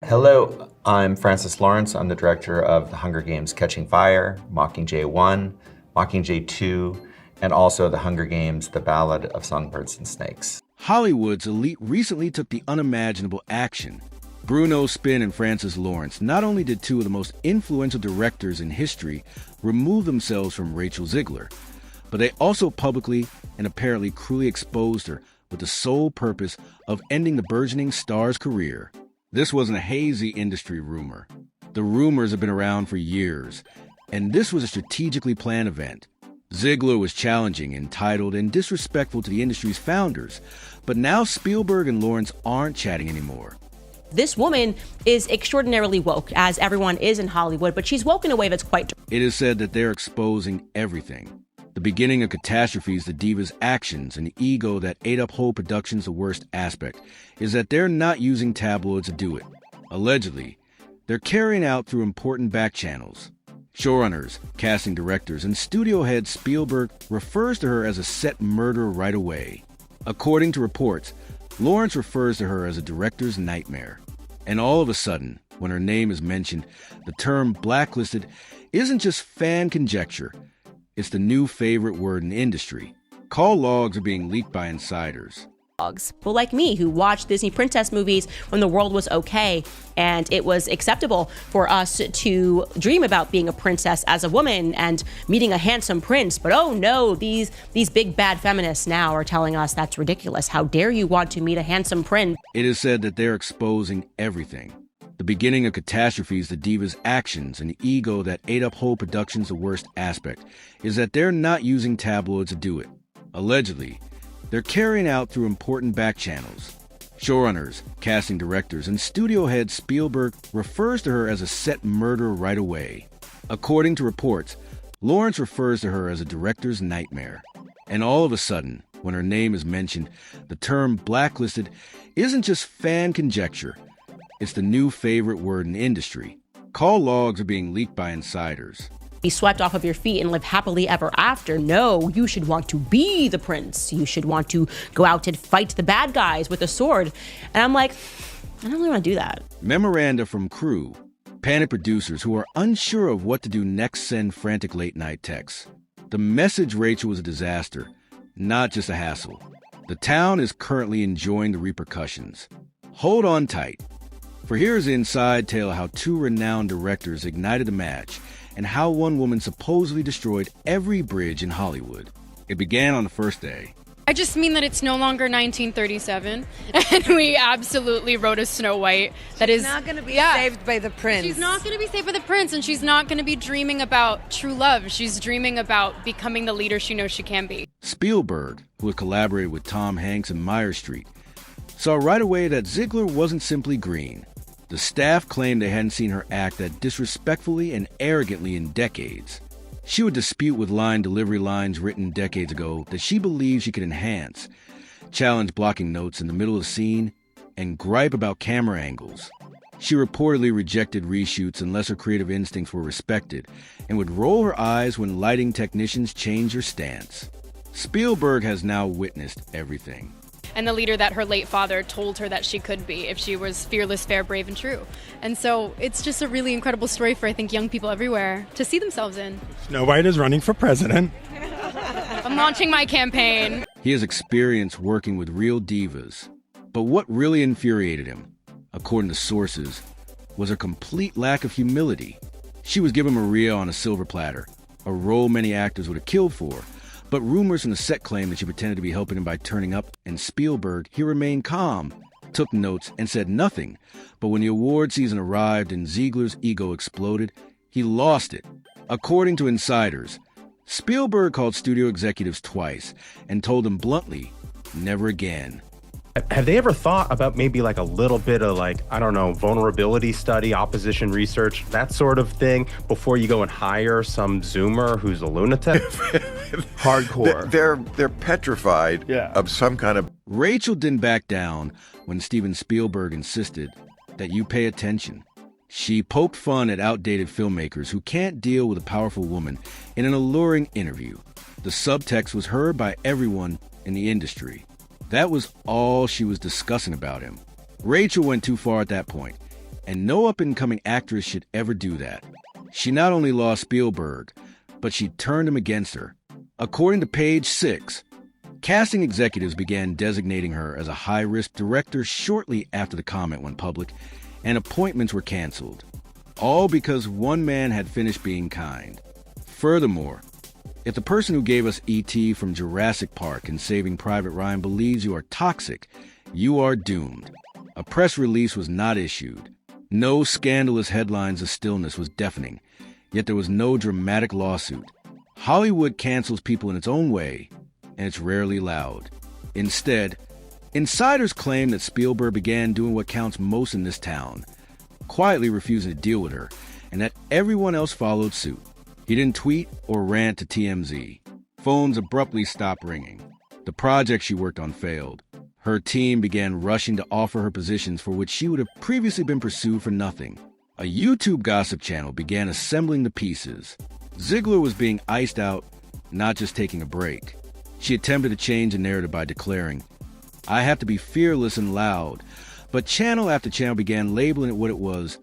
Hello, I'm Francis Lawrence. I'm the director of The Hunger Games Catching Fire, Mockingjay 1, Mockingjay 2, and also The Hunger Games, The Ballad of Songbirds Snakes. Hollywood's elite recently took the unimaginable action. Bruno Spin and Francis Lawrence not only did two of the most influential directors in history remove themselves from Rachel Zegler, but they also publicly and apparently cruelly exposed her with the sole purpose of ending the burgeoning star's career. This wasn't a hazy industry rumor. The rumors have been around for years, and this was a strategically planned event. Zegler was challenging, entitled, and disrespectful to the industry's founders, but now Spielberg and Lawrence aren't chatting anymore. This woman is extraordinarily woke, as everyone is in Hollywood, but she's woke in a way that's quite... It is said that they're exposing everything. The beginning of catastrophes, the Diva's actions, and the ego that ate up whole productions, the worst aspect, is that they're not using tabloids to do it. Allegedly, they're carrying out through important back channels. Showrunners, casting directors, and studio head Spielberg refers to her as a set murderer right away. According to reports, Lawrence refers to her as a director's nightmare. And all of a sudden, when her name is mentioned, the term blacklisted isn't just fan conjecture. It's the new favorite word in the industry. Call logs are being leaked by insiders. But like me, who watched Disney princess movies when the world was okay and it was acceptable for us to dream about being a princess as a woman and meeting a handsome prince. But oh no, these big bad feminists now are telling us that's ridiculous. How dare you want to meet a handsome prince? It is said that they're exposing everything. The beginning of catastrophes, the Diva's actions, and the ego that ate up whole productions, the worst aspect, is that they're not using tabloids to do it. Allegedly, they're carrying out through important back channels. Showrunners, casting directors, and studio head Spielberg refers to her as a set murderer right away. According to reports, Lawrence refers to her as a director's nightmare. And all of a sudden, when her name is mentioned, the term blacklisted isn't just fan conjecture. It's the new favorite word in the industry. Call logs are being leaked by insiders. Be swept off of your feet and live happily ever after. No, you should want to be the prince. You should want to go out and fight the bad guys with a sword. And I'm like, I don't really want to do that. Memoranda from crew. Panic producers who are unsure of what to do next send frantic late-night texts. The message Rachel was a disaster, not just a hassle. The town is currently enjoying the repercussions. Hold on tight. For here's the inside tale of how two renowned directors ignited a match and how one woman supposedly destroyed every bridge in Hollywood. It began on the first day. I just mean that it's no longer 1937, and we absolutely wrote a Snow White that is not going to be saved by the prince. She's not going to be saved by the prince, and she's not going to be dreaming about true love. She's dreaming about becoming the leader she knows she can be. Spielberg, who had collaborated with Tom Hanks in Meyer Street, saw right away that Zegler wasn't simply green. The staff claimed they hadn't seen her act that disrespectfully and arrogantly in decades. She would dispute with line delivery lines written decades ago that she believed she could enhance, challenge blocking notes in the middle of the scene, and gripe about camera angles. She reportedly rejected reshoots unless her creative instincts were respected, and would roll her eyes when lighting technicians changed her stance. Spielberg has now witnessed everything. And the leader that her late father told her that she could be if she was fearless, fair, brave, and true. And so it's just a really incredible story for, I think, young people everywhere to see themselves in. Snow White is running for president. I'm launching my campaign. He has experience working with real divas. But what really infuriated him, according to sources, was her complete lack of humility. She was given Maria on a silver platter, a role many actors would have killed for. But rumors from the set claim that she pretended to be helping him by turning up, and Spielberg, he remained calm, took notes, and said nothing. But when the award season arrived and Ziegler's ego exploded, he lost it. According to insiders, Spielberg called studio executives twice and told them bluntly, never again. Have they ever thought about maybe like a little bit of vulnerability study, opposition research, that sort of thing before you go and hire some Zoomer who's a lunatic? Hardcore. They're petrified of some kind of... Rachel didn't back down when Steven Spielberg insisted that you pay attention. She poked fun at outdated filmmakers who can't deal with a powerful woman in an alluring interview. The subtext was heard by everyone in the industry. That was all she was discussing about him. Rachel went too far at that point. and no up-and-coming actress should ever do that. She not only lost Spielberg, but she turned him against her. According to page 6, casting executives began designating her as a high-risk director shortly after the comment went public, and appointments were canceled. All because one man had finished being kind. Furthermore, if the person who gave us E.T. from Jurassic Park and Saving Private Ryan believes you are toxic, you are doomed. A press release was not issued. No scandalous headlines of stillness was deafening, yet there was no dramatic lawsuit. Hollywood cancels people in its own way, and it's rarely loud. Instead, insiders claim that Spielberg began doing what counts most in this town, quietly refusing to deal with her, and that everyone else followed suit. He didn't tweet or rant to TMZ. Phones abruptly stopped ringing. The project she worked on failed. Her team began rushing to offer her positions for which she would have previously been pursued for nothing. A YouTube gossip channel began assembling the pieces. Zegler was being iced out, not just taking a break. She attempted to change the narrative by declaring, "I have to be fearless and loud," but channel after channel began labeling it what it was,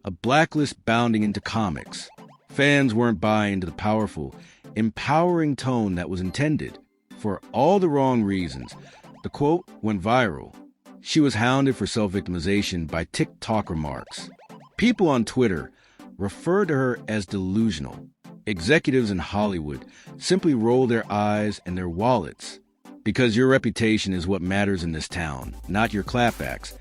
a blacklist bounding into comics. Fans weren't buying into the powerful, empowering tone that was intended. For all the wrong reasons, the quote went viral. She was hounded for self-victimization by TikTok remarks. People on Twitter referred to her as delusional. Executives in Hollywood simply rolled their eyes and their wallets. Because your reputation is what matters in this town, not your clapbacks.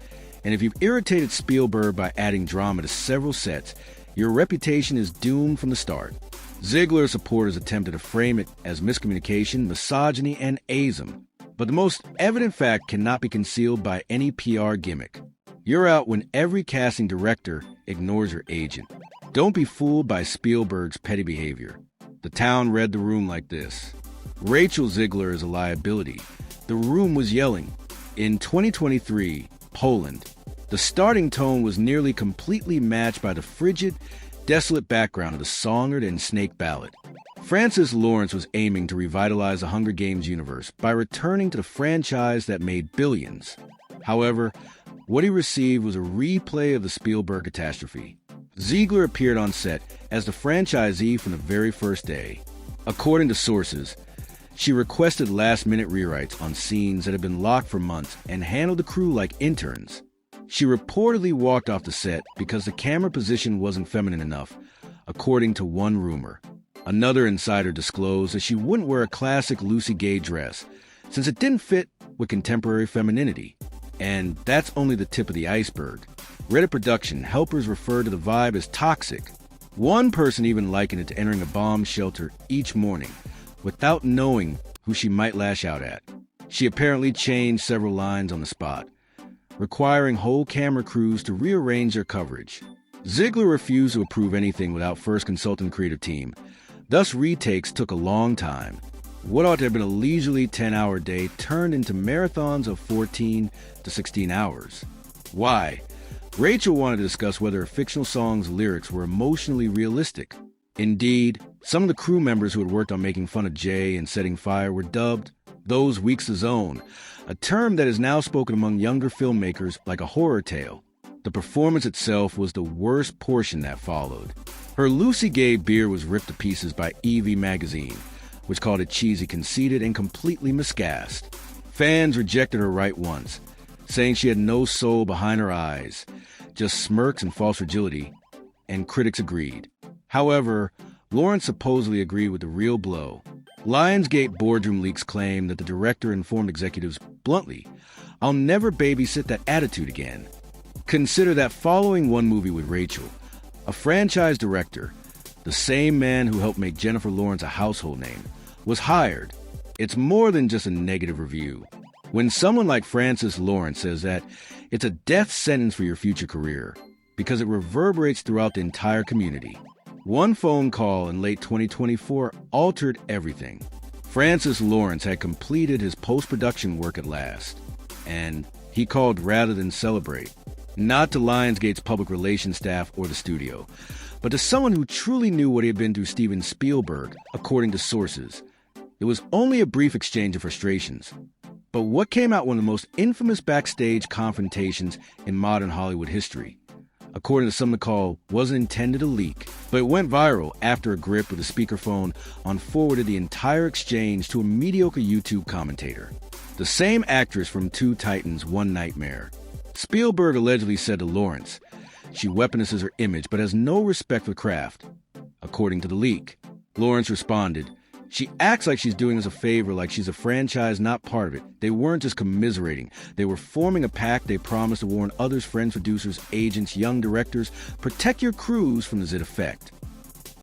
And if you've irritated Spielberg by adding drama to several sets, your reputation is doomed from the start. Zegler's supporters attempted to frame it as miscommunication, misogyny, and ageism. But the most evident fact cannot be concealed by any PR gimmick. You're out when every casting director ignores your agent. Don't be fooled by Spielberg's petty behavior. The town read the room like this. Rachel Zegler is a liability. The room was yelling. In 2023, Poland, the starting tone was nearly completely matched by the frigid, desolate background of the Songbird and Snake ballad. Francis Lawrence was aiming to revitalize the Hunger Games universe by returning to the franchise that made billions. However, what he received was a replay of the Spielberg catastrophe. Zegler appeared on set as the franchisee from the very first day. According to sources, she requested last-minute rewrites on scenes that had been locked for months and handled the crew like interns. She reportedly walked off the set because the camera position wasn't feminine enough, according to one rumor. Another insider disclosed that she wouldn't wear a classic Lucy Gay dress, since it didn't fit with contemporary femininity. And that's only the tip of the iceberg. Reddit production helpers refer to the vibe as toxic. One person even likened it to entering a bomb shelter each morning, without knowing who she might lash out at. She apparently changed several lines on the spot, requiring whole camera crews to rearrange their coverage. Zegler refused to approve anything without first consulting the creative team. Thus, retakes took a long time. What ought to have been a leisurely 10-hour day turned into marathons of 14 to 16 hours. Why? Rachel wanted to discuss whether a fictional song's lyrics were emotionally realistic. Indeed, some of the crew members who had worked on making fun of Jay and setting fire were dubbed those weeks of zone, a term that is now spoken among younger filmmakers like a horror tale. The performance itself was the worst portion that followed. Her Lucy Gay beer was ripped to pieces by EV magazine, which called it cheesy, conceited, and completely miscast. Fans rejected her right once, saying she had no soul behind her eyes, just smirks and false fragility, and critics agreed. However, Lawrence supposedly agreed with the real blow. Lionsgate boardroom leaks claim that the director informed executives bluntly, "I'll never babysit that attitude again." Consider that following one movie with Rachel, a franchise director, the same man who helped make Jennifer Lawrence a household name, was hired. It's more than just a negative review. When someone like Francis Lawrence says that, it's a death sentence for your future career, because it reverberates throughout the entire community. One phone call in late 2024 altered everything. Francis Lawrence had completed his post-production work at last, and he called rather than celebrate. Not to Lionsgate's public relations staff or the studio, but to someone who truly knew what he had been through Steven Spielberg, according to sources. It was only a brief exchange of frustrations. But what came out one of the most infamous backstage confrontations in modern Hollywood history? According to some, the call wasn't intended to leak, but it went viral after a grip with a speakerphone forwarded the entire exchange to a mediocre YouTube commentator. The same actress from Two Titans, One Nightmare. Spielberg allegedly said to Lawrence, she weaponizes her image but has no respect for craft. According to the leak, Lawrence responded, she acts like she's doing us a favor, like she's a franchise, not part of it. They weren't just commiserating. They were forming a pact they promised to warn others, friends, producers, agents, young directors, protect your crews from the Zit effect.